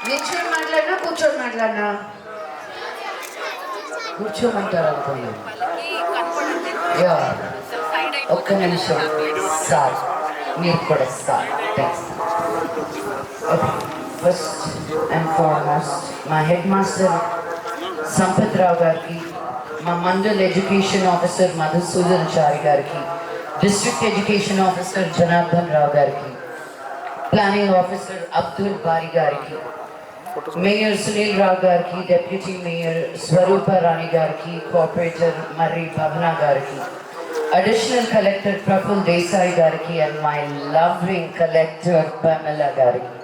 నిల్చొని మాట్లాడినా కూర్చొని మాట్లాడినా? కూర్చోమంటారు అనుకున్నాను. ఒక్క నిమిషం సార్, మీరు కూడా సార్. ఫస్ట్ అండ్ ఫార్మోస్ట్ మా హెడ్ మాస్టర్ సంపత్ రావు గారికి, మా మండల్ ఎడ్యుకేషన్ ఆఫీసర్ మధుసూదన్ చారి గారికి, district education officer Janardhan Rao గారికి, ప్లానింగ్ ఆఫీసర్ అబ్దుల్ బారి గారికి, మేయర్ సునీల్ రావు గారికి, డెప్యూటీ మేయర్ స్వరూప రాణి గారికి, కోఆపరేటర్ మర్రి భవన గారికి, అడిషనల్ కలెక్టర్ ప్రఫుల్ దేశాయ్ గారికి and my loving collector Pamela గారికి,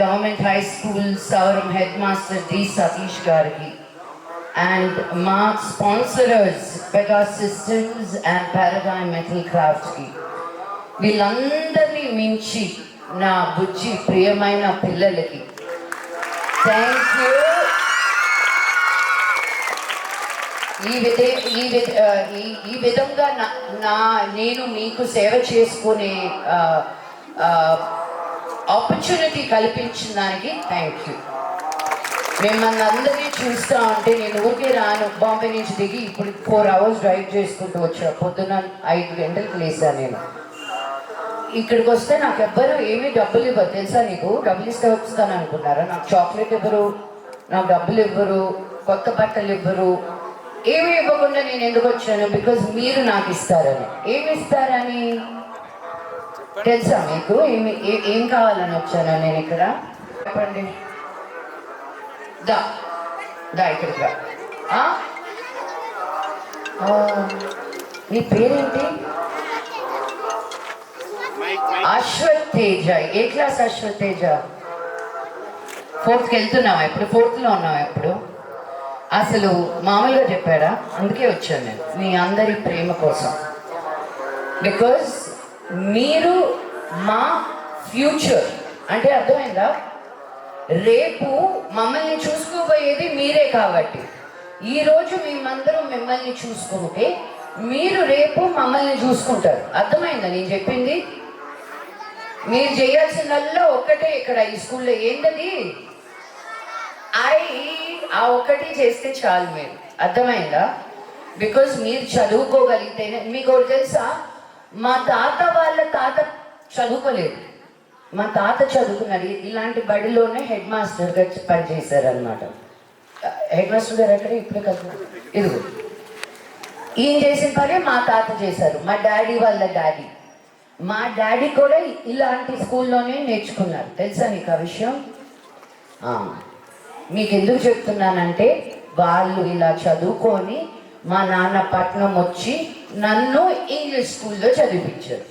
government high school Sauram head master D Satish గారికి, అండ్ మా sponsors Pegas systems and paradigm metal క్రాఫ్ట్కి, వీళ్ళందరినీ మించి నా బుజ్జి ప్రియమైన పిల్లలకి థ్యాంక్ యూ. ఈ విధంగా నేను మీకు సేవ చేసుకునే ఆపర్చునిటీ కల్పించిన దానికి థ్యాంక్ యూ. మిమ్మల్ని అందరినీ చూస్తూ ఉంటే నేను ఊరికే రాను. బాంబే నుంచి దిగి ఇప్పుడు 4 hours డ్రైవ్ చేసుకుంటూ వచ్చా. పొద్దున 5 గంటలకు లేసాను నేను. ఇక్కడికి వస్తే నాకు ఎవ్వరు ఏమీ డబ్బులు ఇవ్వరు తెలుసా? నీకు డబ్బులు ఇస్తే వస్తాను అనుకున్నారా? నాకు చాక్లెట్ ఇవ్వరు, నాకు డబ్బులు ఇవ్వరు, కొత్త బట్టలు ఇవ్వరు, ఏమీ ఇవ్వకుండా నేను ఎందుకు వచ్చాను? బికాజ్ మీరు నాకు ఇస్తారని. ఏమి ఇస్తారని తెలుసా మీకు? ఏం కావాలని వచ్చాను నేను ఇక్కడ? చెప్పండి. దా ఇక్కడికి రా. నీ పేరేంటి? అశ్వత్ తేజ. ఏ క్లాస్ అశ్వత్ తేజ? 4th వెళ్తున్నావా ఇప్పుడు? 4th ఉన్నావా ఇప్పుడు? అసలు మామూలుగా చెప్పాడా? అందుకే వచ్చాను నేను మీ అందరి ప్రేమ కోసం. బికాజ్ మీరు మా ఫ్యూచర్. అంటే అర్థమైందా? రేపు మమ్మల్ని చూసుకోబోయేది మీరే. కాబట్టి ఈరోజు మేమందరం మిమ్మల్ని చూసుకుంటే మీరు రేపు మమ్మల్ని చూసుకుంటారు. అర్థమైందా నేను చెప్పింది? మీరు చేయాల్సిందల్లా ఒక్కటే ఇక్కడ ఈ స్కూల్లో. ఏంటది? ఆ ఒక్కటి చేస్తే చాలు మీరు. అర్థమైందా? బికాజ్ మీరు చదువుకోగలిగితేనే. మీకు ఒకటి తెలుసా? మా తాత వాళ్ళ తాత చదువుకోలేదు. మా తాత చదువుకున్నారు. ఇలాంటి బడిలోనే హెడ్ మాస్టర్గా పనిచేశారనమాట. హెడ్ మాస్టర్ గారు ఎక్కడ? ఇప్పుడే కదా. ఇదిగో ఈయన చేసిన పనే మా తాత చేశారు. మా డాడీ వాళ్ళ డాడీ, మా డాడీ కూడా ఇలాంటి స్కూల్లోనే నేర్చుకున్నారు. తెలుసా నీకు ఆ విషయం? మీకు ఎందుకు చెప్తున్నానంటే వాళ్ళు ఇలా చదువుకొని మా నాన్న పట్నం వచ్చి నన్ను ఇంగ్లీష్ స్కూల్లో చదివించారు.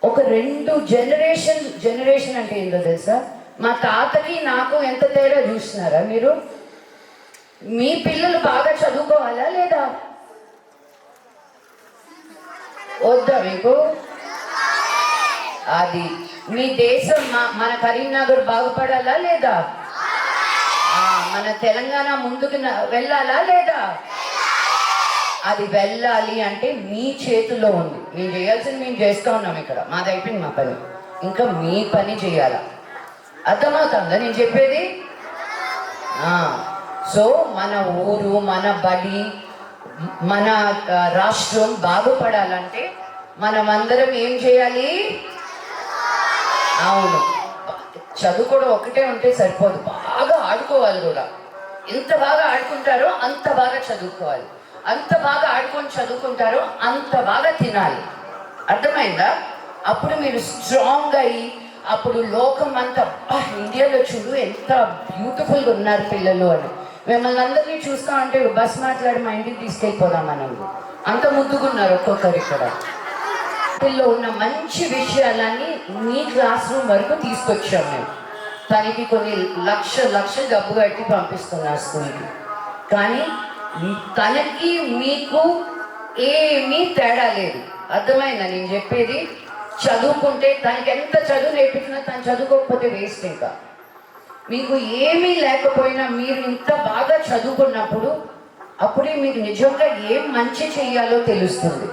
ఒక 2 జనరేషన్ అంటే ఏంటో తెలుసా? మా తాతకి నాకు ఎంత తేడా చూస్తున్నారా మీరు? మీ పిల్లలు బాగా చదువుకోవాలా లేదా? వద్దా మీకు? అది మీ దేశం మన కరీంనగర్ బాగుపడాలా లేదా? మన తెలంగాణ ముందుకు వెళ్ళాలా లేదా? అది వెళ్ళాలి అంటే మీ చేతుల్లో ఉంది. మేము చేయాల్సింది మేము చేస్తూ ఉన్నాం. ఇక్కడ మాది అయిపోయింది మా పని. ఇంకా మీ పని చేయాలా? అర్థమవుతుందా నేను చెప్పేది? సో మన ఊరు, మన బడి, మన రాష్ట్రం బాగుపడాలంటే మనమందరం ఏం చేయాలి? అవును, చదువుకోవడం ఒకటే ఉంటే సరిపోదు, బాగా ఆడుకోవాలి కూడా. ఎంత బాగా ఆడుకుంటారో అంత బాగా చదువుకోవాలి. అంత బాగా ఆడుకొని చదువుకుంటారో అంత బాగా తినాలి. అర్థమైందా? అప్పుడు మీరు స్ట్రాంగ్ అయ్యి అప్పుడు లోకం అంతా ఇండియాలో చూడు ఎంత బ్యూటిఫుల్గా ఉన్నారు పిల్లలు అని మిమ్మల్ని అందరినీ చూస్తా ఉంటే బస్ మాట్లాడి మా ఇంటికి తీసుకెళ్ళిపోదాం మనం. అంత ముద్దుగున్నారు ఒక్కొక్కరు. ఇక్కడ పిల్లల్లో ఉన్న మంచి విషయాలన్నీ మీ క్లాస్ రూమ్ వరకు తీసుకొచ్చాం మేము. తనకి కొన్ని లక్ష డబ్బు కట్టి పంపిస్తున్నారు స్కూల్కి. కానీ తనకి మీకు ఏమీ తేడా లేదు. అర్థమైందా నేను చెప్పేది? చదువుకుంటే తనకి ఎంత చదువు నేర్పించినా తను చదువుకోకపోతే వేస్ట్. ఇంకా మీకు ఏమీ లేకపోయినా మీరు ఇంత బాగా చదువుకున్నప్పుడు అప్పుడే మీకు నిజంగా ఏం మంచి చెయ్యాలో తెలుస్తుంది.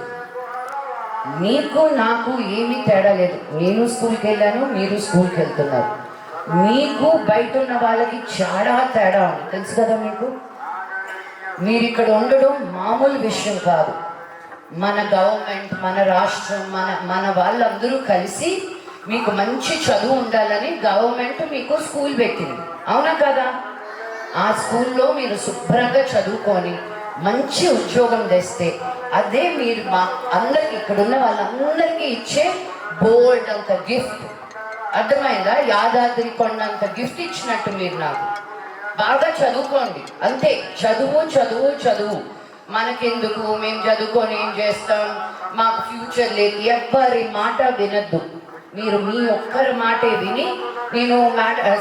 మీకు నాకు ఏమీ తేడా లేదు. నేను స్కూల్కి వెళ్ళాను, మీరు స్కూల్కి వెళ్తున్నారు. మీకు బయట ఉన్న వాళ్ళకి చాలా తేడా ఉంది, తెలుసు కదా మీకు. మీరు ఇక్కడ ఉండడం మామూలు విషయం కాదు. మన గవర్నమెంట్, మన రాష్ట్రం, మన వాళ్ళందరూ కలిసి మీకు మంచి చదువు ఉండాలని గవర్నమెంట్ మీకు స్కూల్ పెట్టింది, అవునా కదా. ఆ స్కూల్లో మీరు శుభ్రంగా చదువుకొని మంచి ఉద్యోగం తెస్తే అదే మీరు మా అందరికి, ఇక్కడున్న వాళ్ళందరికీ ఇచ్చే బోల్డ్ అంత గిఫ్ట్. అర్థమైందా? యాదాద్రి కొండంత గిఫ్ట్ ఇచ్చినట్టు మీరు నాకు. బాగా చదువుకోండి అంతే. చదువు చదువు చదువు. మనకెందుకు, మేము చదువుకొని ఏం చేస్తాం, మాకు ఫ్యూచర్ లేదు, ఎవ్వరి మాట వినద్దు. మీరు మీ ఒక్కరి మాటే విని, నేను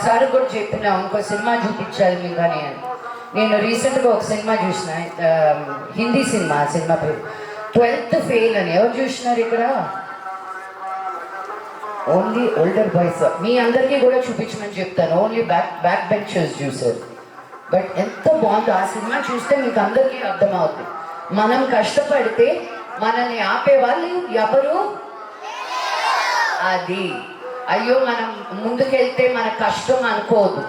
సార్ కూడా చెప్పిన ఇంకో సినిమా చూపించాలి మీకు అని. నేను రీసెంట్గా ఒక సినిమా చూసిన, హిందీ సినిమా. సినిమా పేరు 12th ఫెయిల్ అని. ఎవరు చూసినారు ఇక్కడ? Only older boys. మీ అందరికీ కూడా చూపించమని చెప్తాను. ఓన్లీ బ్యాక్ బెంచర్స్ చూసారు. బట్ ఎంత బాగుందో ఆ సినిమా. చూస్తే మీకు అందరికీ అర్థమవుతుంది. మనం కష్టపడితే మనల్ని ఆపేవాళ్ళు ఎవరు? అది అయ్యో మనం ముందుకెళ్తే మన కష్టం అనుకోదు.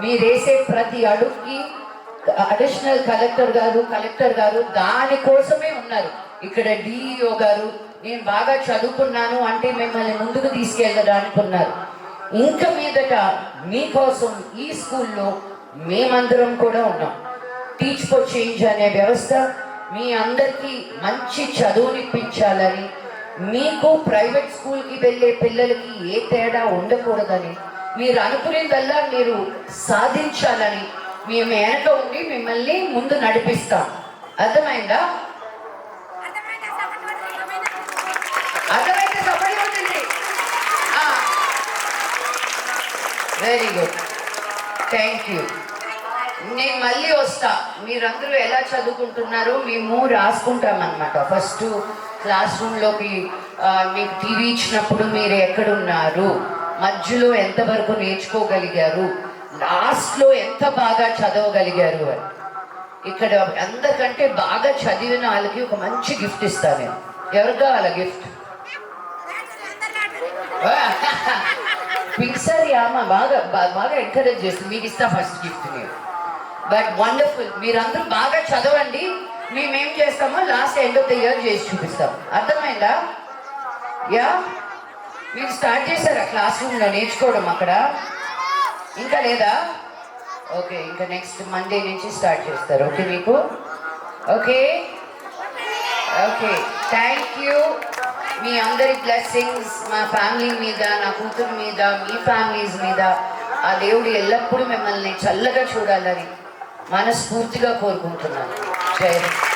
మీరేసే ప్రతి అడుగుకి అడిషనల్ కలెక్టర్ గారు దానికోసమే ఉన్నారు. ఇక్కడ డిఈఓ గారు నేను బాగా చదువుకున్నాను అంటే మిమ్మల్ని ముందుకు తీసుకెళ్ళడానికి ఉన్నారు. ఇంకా మీదట మీకోసం ఈ స్కూల్లో మేమందరం కూడా ఉన్నాం. టీచ్ ఫర్ చేంజ్ అనే వ్యవస్థ మీ అందరికీ మంచి చదువునిప్పించాలని, మీకు ప్రైవేట్ స్కూల్కి వెళ్ళే పిల్లలకి ఏ తేడా ఉండకూడదని, మీరు అనుకునేదల్లా మీరు సాధించాలని మేము వెనక ఉండి మిమ్మల్ని ముందు నడిపిస్తాం. అర్థమైందా? అర్థమైతే సపోర్ట్ ఉంటుంది. Very good, thank you. నేను మళ్ళీ వస్తా. మీరందరూ ఎలా చదువుకుంటున్నారో మేము రాసుకుంటామన్నమాట. ఫస్ట్ క్లాస్ రూమ్లోకి మీకు టీవీ ఇచ్చినప్పుడు మీరు ఎక్కడున్నారు, మధ్యలో ఎంతవరకు నేర్చుకోగలిగారు, లాస్ట్లో ఎంత బాగా చదవగలిగారు అని. ఇక్కడ అందరికంటే బాగా చదివిన వాళ్ళకి ఒక మంచి గిఫ్ట్ ఇస్తాను నేను. ఎవరికి కావాలా గిఫ్ట్? పిక్సర్ ఆమె బాగా బాగా ఎంకరేజ్ చేస్తుంది. మీకు ఇస్తా ఫస్ట్ గిఫ్ట్ నేను. But wonderful. మీరందరూ బాగా చదవండి. మేమేం చేస్తామో last end of the year చేసి చూపిస్తాం. అర్థమైందా? యా, మీరు స్టార్ట్ చేశారా క్లాస్ రూమ్లో నేర్చుకోవడం? అక్కడ ఇంకా లేదా? ఓకే, ఇంకా నెక్స్ట్ మండే నుంచి స్టార్ట్ చేస్తారు. ఓకే మీకు? Okay okay, thank you. మీ అందరి బ్లెస్సింగ్స్ మా ఫ్యామిలీ మీద, నా కూతురు మీద, మీ ఫ్యామిలీస్ మీద ఆ దేవుడు ఎల్లప్పుడూ మిమ్మల్ని చల్లగా చూడాలని మనస్ఫూర్తిగా కోరుకుంటున్నాను. జై హింద్.